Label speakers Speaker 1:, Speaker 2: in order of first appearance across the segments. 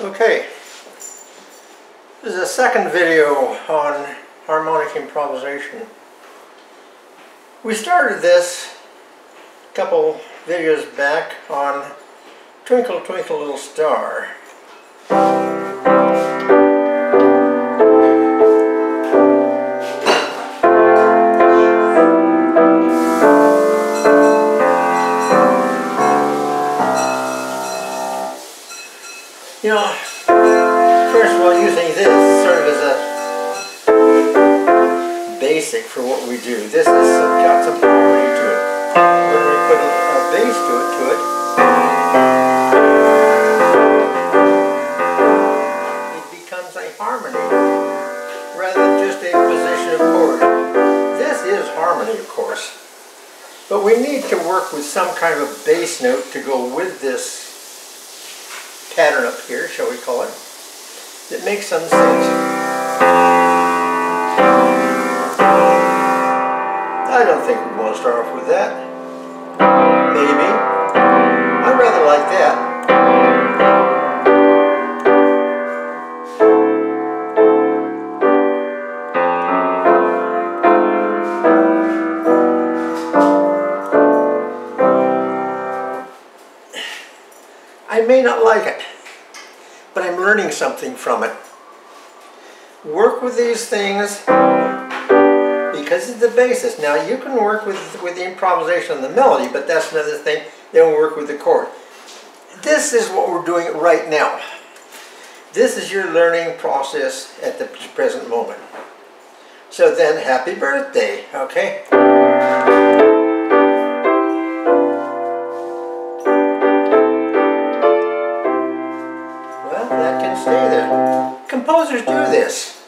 Speaker 1: Okay, this is a second video on harmonic improvisation. We started this a couple videos back on Twinkle Twinkle Little Star. You know, first of all, using this sort of as a basic for what we do. This has got some harmony to it. When we put a bass to it, it becomes a harmony rather than just a position of chord. This is harmony, of course, but we need to work with some kind of a bass note to go with this pattern up here, shall we call it, that makes some sense. I don't think we want to start off with that. Maybe. I'd rather like that. I may not like it, but I'm learning something from it. Work with these things because it's the basis. Now you can work with the improvisation and the melody, but that's another thing. Then we'll work with the chord. This is what we're doing right now. This is your learning process at the present moment. So then, happy birthday, okay? Stay there. Composers do this.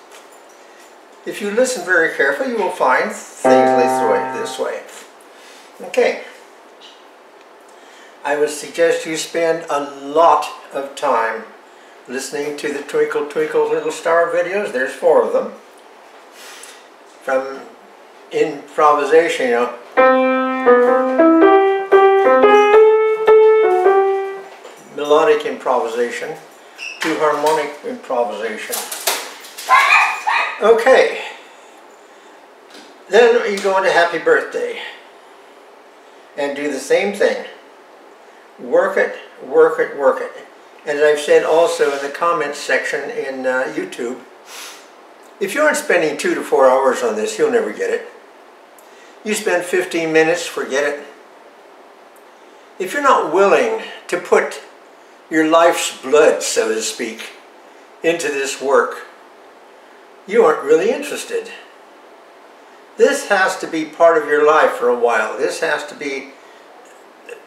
Speaker 1: If you listen very carefully, you will find things this way. Okay. I would suggest you spend a lot of time listening to the Twinkle Twinkle Little Star videos. There's 4 of them. From improvisation, you know. Melodic improvisation. To harmonic improvisation. Okay. Then you go into happy birthday and do the same thing. Work it, work it, work it. And as I've said also in the comments section in YouTube, if you aren't spending 2 to 4 hours on this, you'll never get it. You spend 15 minutes, forget it. If you're not willing to put your life's blood, so to speak, into this work, you aren't really interested. This has to be part of your life for a while. This has to be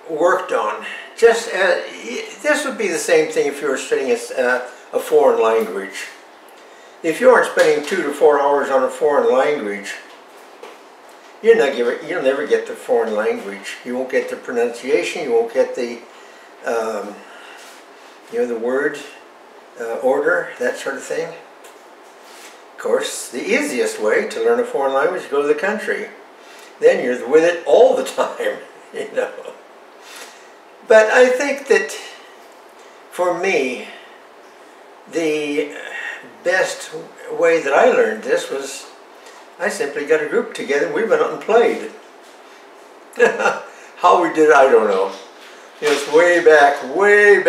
Speaker 1: worked on. Just this would be the same thing if you were studying a foreign language. If you aren't spending 2 to 4 hours on a foreign language, you'll never get the foreign language. You won't get the pronunciation. You won't get the the word order, that sort of thing. Of course, the easiest way to learn a foreign language is go to the country. Then you're with it all the time, you know. But I think that, for me, the best way that I learned this was I simply got a group together and we went out and played. How we did it, I don't know. It was way back when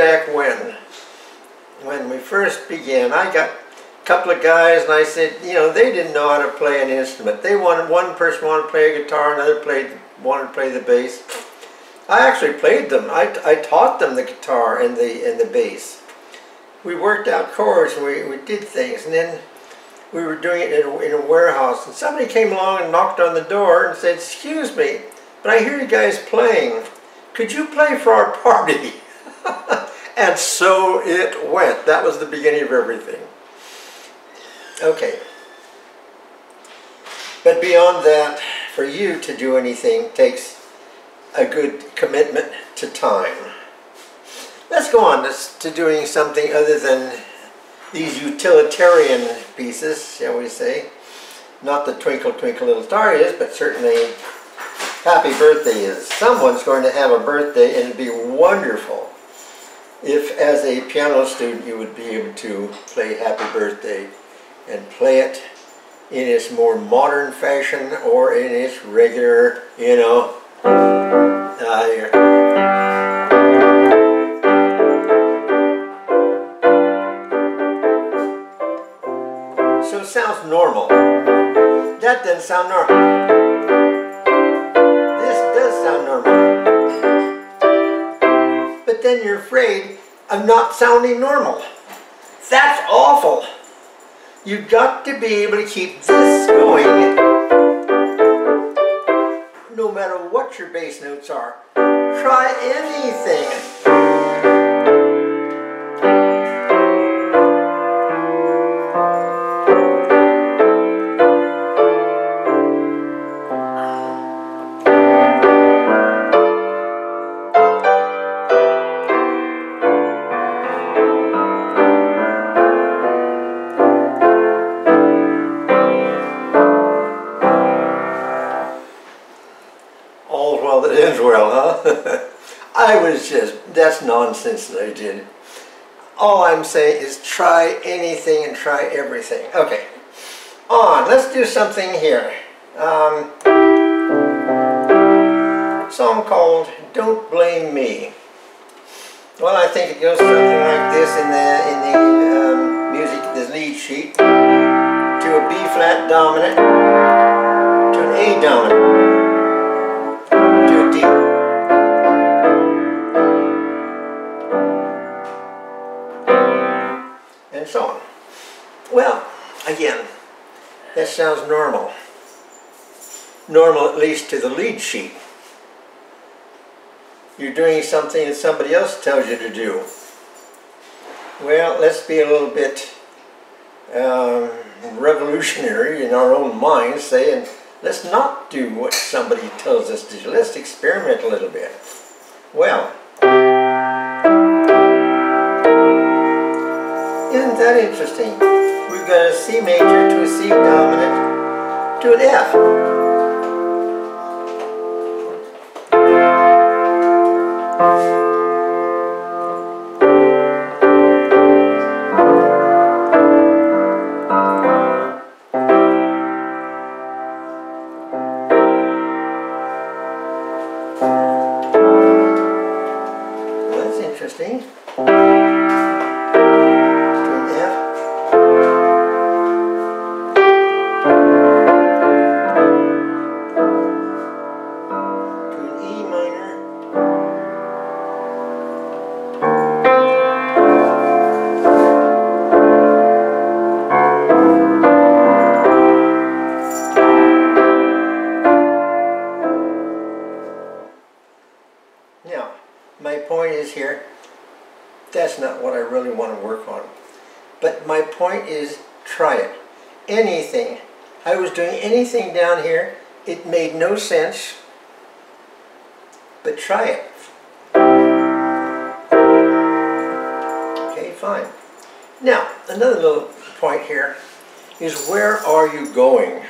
Speaker 1: we first began. I got a couple of guys and I said, you know, they didn't know how to play an instrument. One person wanted to play a guitar, another wanted to play the bass. I actually played them. I taught them the guitar and the bass. We worked out chords and we did things, and then we were doing it in a warehouse, and somebody came along and knocked on the door and said, "Excuse me, but I hear you guys playing. Could you play for our party?" And so it went. That was the beginning of everything. Okay. But beyond that, for you to do anything takes a good commitment to time. Let's go on to doing something other than these utilitarian pieces, shall we say. Not the Twinkle Twinkle Little Star is, but certainly happy birthday is. Someone's going to have a birthday and it'd be wonderful if as a piano student you would be able to play Happy Birthday and play it in its more modern fashion or in its regular, you know, so it sounds normal. That doesn't sound normal. This does sound normal. But then you're afraid of not sounding normal. That's awful. You've got to be able to keep this going no matter what your bass notes are. Try anything. That ends well, huh? That's nonsense that I did. All I'm saying is try anything and try everything. Okay, let's do something here. Song called Don't Blame Me. Well, I think it goes something like this in the music, the lead sheet, to a B flat dominant, to an A dominant, and so on. Well, again, that sounds normal. Normal, at least to the lead sheet. You're doing something that somebody else tells you to do. Well, let's be a little bit revolutionary in our own minds, saying, let's not do what somebody tells us to do. Let's experiment a little bit. Well, isn't that interesting? We've got a C major to a C dominant to an F. Well, that's interesting. Now, my point is here, that's not what I really want to work on. But my point is, try it. Anything. I was doing anything down here, it made no sense, but try it. Okay, fine. Now, another little point here is, where are you going?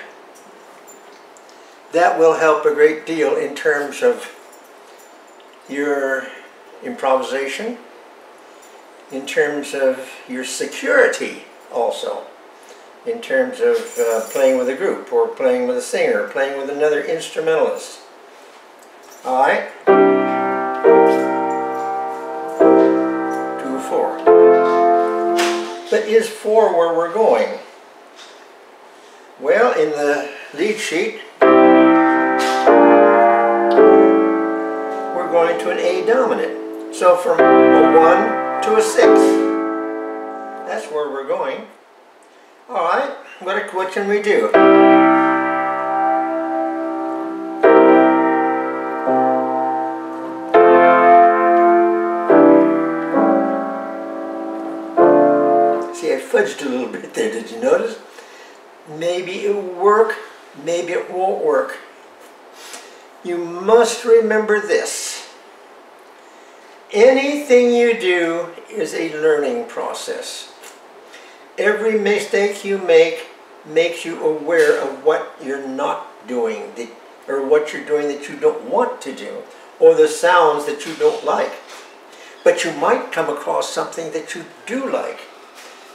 Speaker 1: That will help a great deal in terms of your improvisation, in terms of your security also, in terms of playing with a group or playing with a singer, or playing with another instrumentalist. Alright? 2-4. But is 4 where we're going? Well, in the lead sheet, we're going to an A dominant. So from a 1 to a 6. That's where we're going. Alright, what can we do? See, I fudged a little bit there, did you notice? Maybe it will work, maybe it won't work. You must remember this. Anything you do is a learning process. Every mistake you make makes you aware of what you're not doing, or what you're doing that you don't want to do, or the sounds that you don't like. But you might come across something that you do like.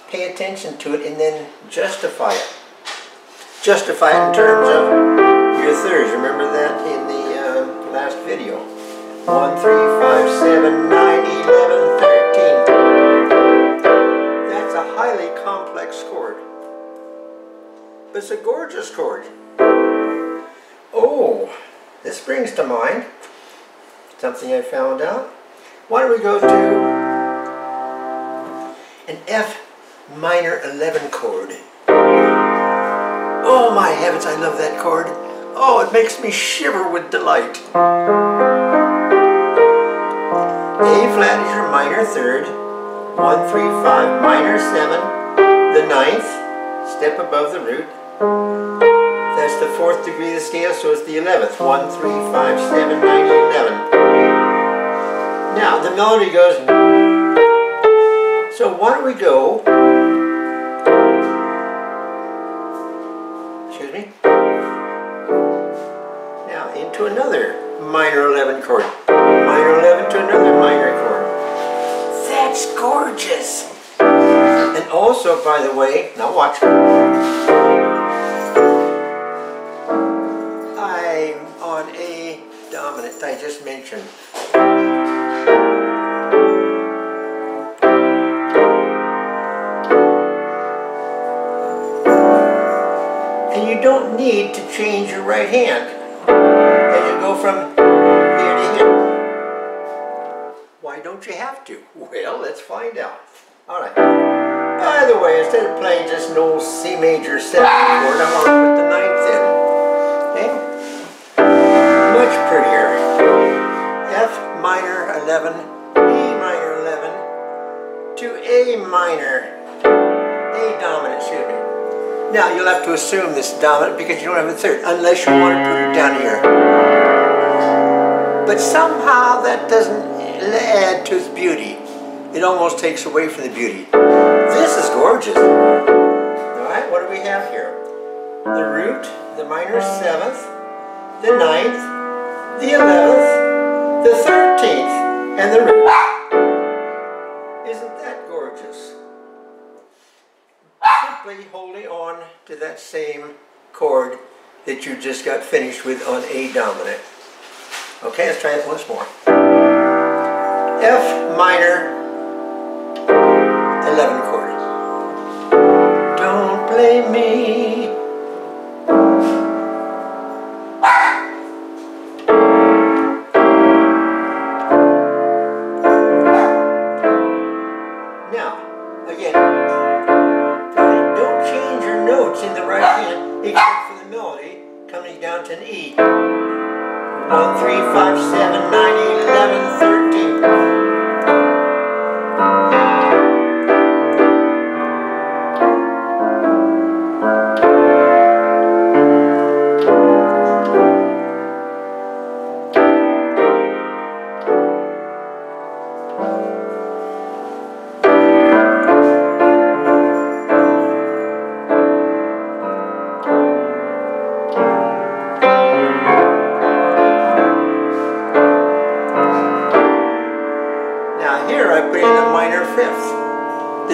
Speaker 1: Pay attention to it and then justify it. Justify it in terms of your thirds. Remember that in the last video. 1, 3, 5, 7, 9, 11, 13. That's a highly complex chord. But it's a gorgeous chord. Oh, this brings to mind something I found out. Why don't we go to an F minor 11 chord. Oh my heavens, I love that chord. Oh, it makes me shiver with delight. A flat is your minor third. 1, 3, 5, minor 7. The ninth, step above the root. That's the 4th degree of the scale, so it's the 11th. 1, 3, 5, 7, 9, 11. Now, the melody goes... So why don't we go... Excuse me? Now, into another minor 11 chord. Minor 11 to another minor chord. That's gorgeous! And also, by the way, now watch. I'm on A dominant, I just mentioned. And you don't need to change your right hand as you go from here to here. Why don't you have to? Well, let's find out. Alright. By the way, instead of playing just an old C major 7th chord, I'm going to put the 9th in. Okay? Much prettier. F minor 11, B minor 11, to A minor, A dominant, excuse me. Now, you'll have to assume this dominant because you don't have a third, unless you want to put it down here. But somehow that doesn't add to its beauty. It almost takes away from the beauty. This is gorgeous. Alright, what do we have here? The root, the minor 7th, the 9th, the 11th, the 13th, and the root. Isn't that gorgeous? Simply holding on to that same chord that you just got finished with on A dominant. Okay, let's try it once more. F minor 11 chord. Don't blame me. Now, again, don't change your notes in the right hand except for the melody coming down to an E. 1, 3, 5, 7, 9, 11, 13.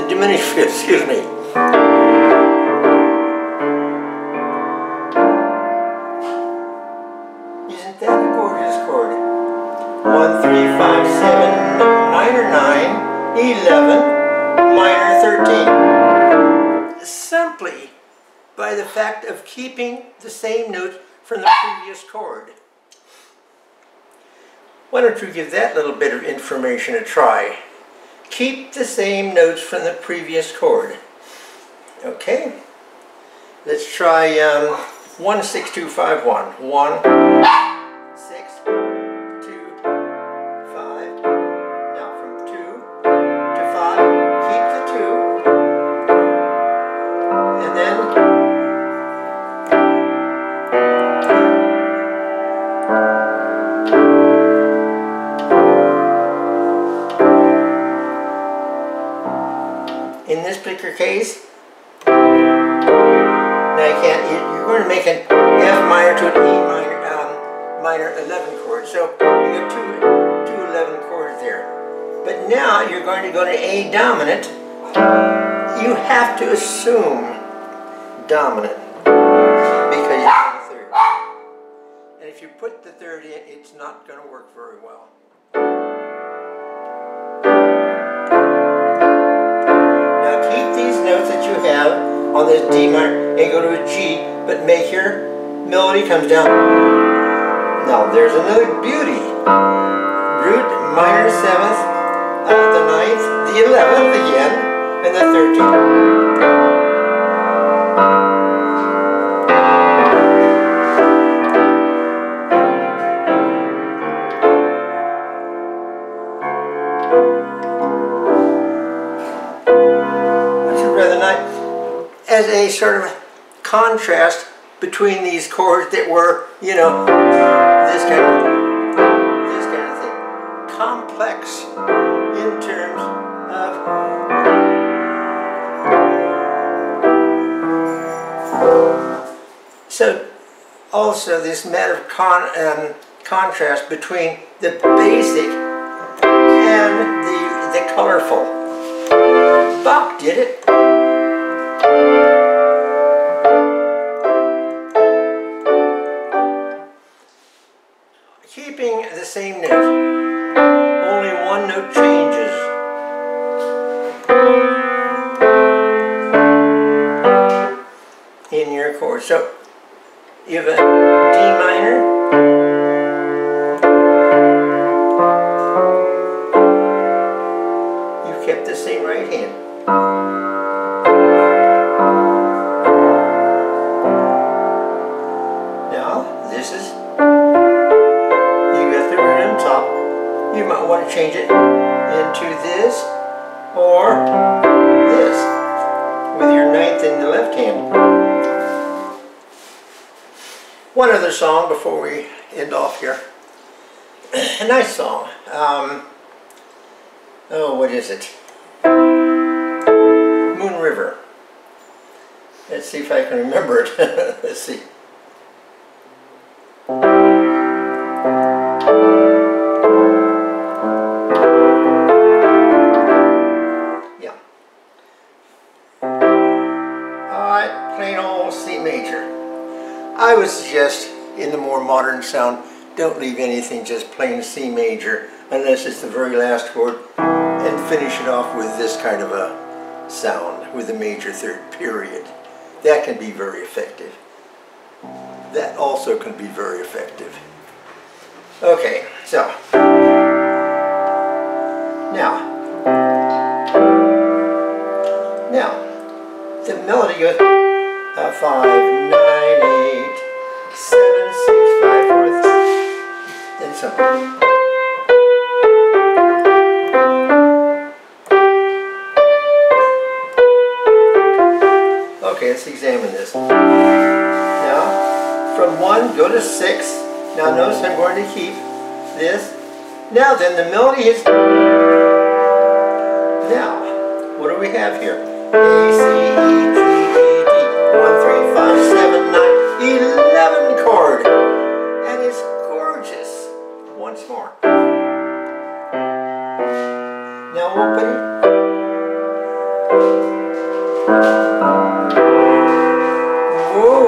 Speaker 1: Diminished fifth, excuse me. Isn't that a gorgeous chord? 1, 3, 5, 7, minor 9, 11, minor 13. Simply by the fact of keeping the same note from the previous chord. Why don't you give that little bit of information a try? Keep the same notes from the previous chord. Okay? Let's try 1, 6, 2, 5, 1. 1, 6, 2, 5. Now from 2 to 5, keep the 2. And then in this particular case, now you're going to make an F minor to an E minor, minor 11 chord. So you got two 11 chords there. But now you're going to go to A dominant. You have to assume dominant because you have a third. And if you put the third in, it's not going to work very well. Now keep these notes that you have on this D minor and go to a G, but make your melody comes down. Now there's another beauty. Root minor 7th, the 9th, the 11th again, and the 13th. Which is rather nice. As a sort of contrast between these chords that were, you know, this kind of thing. Complex in terms of so also this matter of contrast between the basic and the colorful. Bach did it. Keeping the same note, only one note changes. In your chord. So you have a D minor, you've kept the same right hand. Now this is, you got the root on top. You might want to change it into this or this with your 9th in the left hand. One other song before we end off here. A nice song. Oh, what is it? Moon River. Let's see if I can remember it. Let's see. Yeah. Alright, plain old C major. I would suggest, in the more modern sound, don't leave anything just plain C major, unless it's the very last chord, and finish it off with this kind of a sound, with a major third, period. That can be very effective. That also can be very effective. Okay, so, now, the melody goes 5, 9, 8, 7, 6, 5, 4, and so on. Okay, let's examine this. Now, from 1, go to 6. Now notice I'm going to keep this. Now then, the melody is... Now, what do we have here? A, C, E, G, G, D. 1, 3, 5, 7, 9, 11 chord. And it's gorgeous. Once more. Now open. Whoa,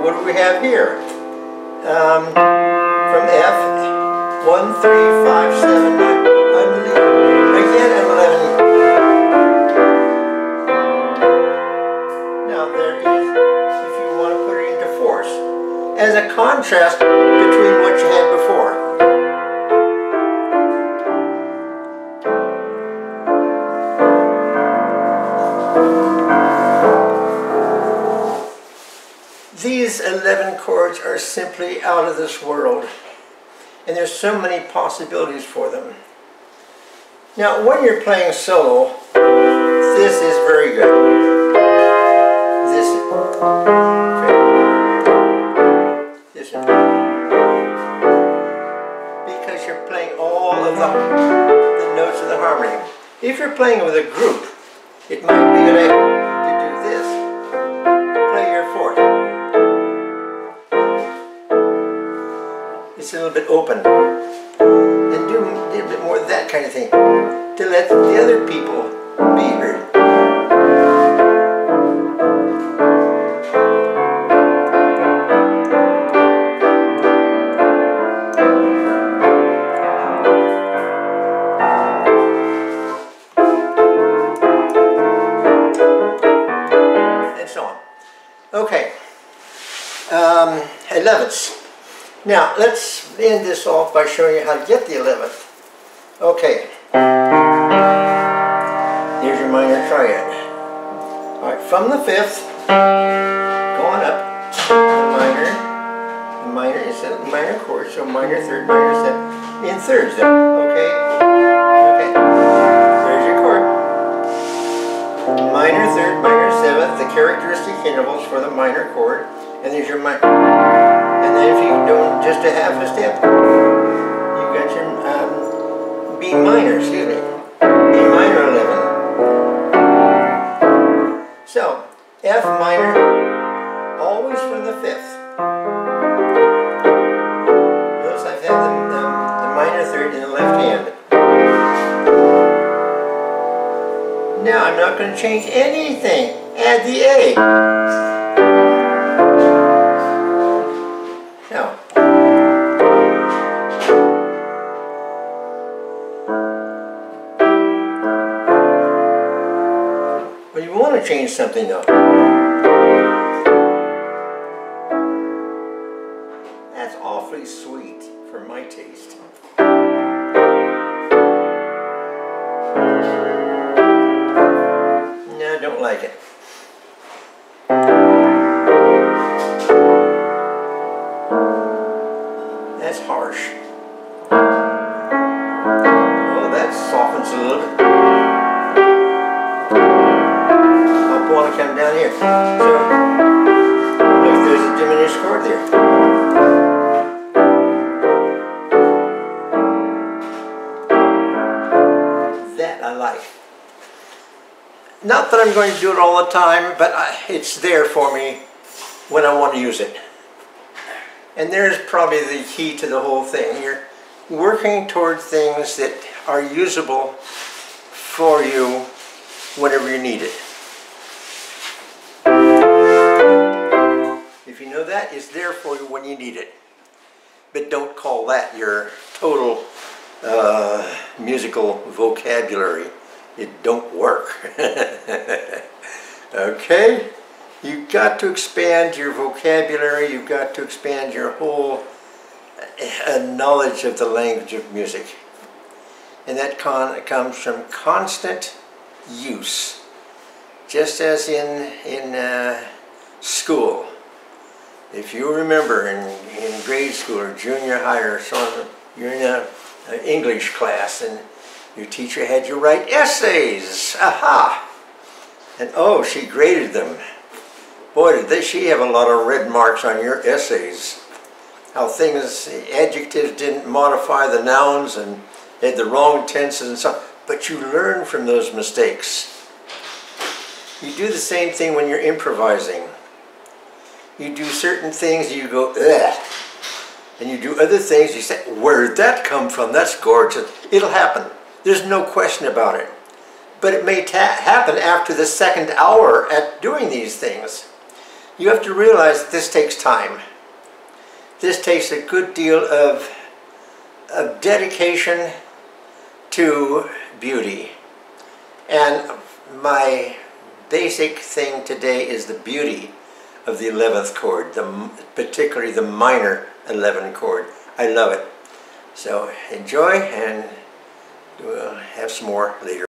Speaker 1: what do we have here? From F, 1, 3, 5, 7, 9, again an 11. Now there is, if you want to put it into force, as a contrast between what you had before. These 11 chords are simply out of this world, and there's so many possibilities for them. Now, when you're playing solo, this is very good. This is because you're playing all of the notes of the harmony. If you're playing with a group, it might be a good idea to do this. Play your fourth. It's a little bit open, and do a bit more of that kind of thing. to let the other people be heard. And so on. Okay. 11ths. Now, let's end this off by showing you how to get the 11th. Okay. Here's your minor triad. Alright, from the 5th, going up, the minor is a minor chord, so minor, 3rd, minor, 7th, in thirds then, okay? Okay, there's your chord. Minor, 3rd, minor, 7th, the characteristic intervals for the minor chord, and there's your minor. And then if you do just a half a step, you've got your B minor, excuse me, B minor 11. So, F minor, always from the 5th. Notice I've had the minor 3rd in the left hand. Now I'm not going to change anything. Add the A. Now, well, you want to change something though. That's awfully sweet for my taste. No, I don't like it. That's harsh. Oh, that softens a little bit. I'll want to come down here. So, look, there's a diminished chord there. That I like. Not that I'm going to do it all the time, but it's there for me when I want to use it. And there's probably the key to the whole thing. You're working toward things that are usable for you whenever you need it. If you know that, it's there for you when you need it. But don't call that your total musical vocabulary. It don't work. Okay? You've got to expand your vocabulary, you've got to expand your whole knowledge of the language of music. And that comes from constant use. Just as in school. If you remember in grade school or junior high or so on, you're in an English class and your teacher had you write essays. Aha! And oh, she graded them. Boy, did she have a lot of red marks on your essays. How things, adjectives didn't modify the nouns and had the wrong tenses and so on. But you learn from those mistakes. You do the same thing when you're improvising. You do certain things and you go, ugh. And you do other things, you say, where did that come from? That's gorgeous. It'll happen. There's no question about it. But it may happen after the 2nd hour at doing these things. You have to realize that this takes time. This takes a good deal of dedication to beauty. And my basic thing today is the beauty of the 11th chord, particularly the minor 11 chord. I love it. So enjoy, and we'll have some more later.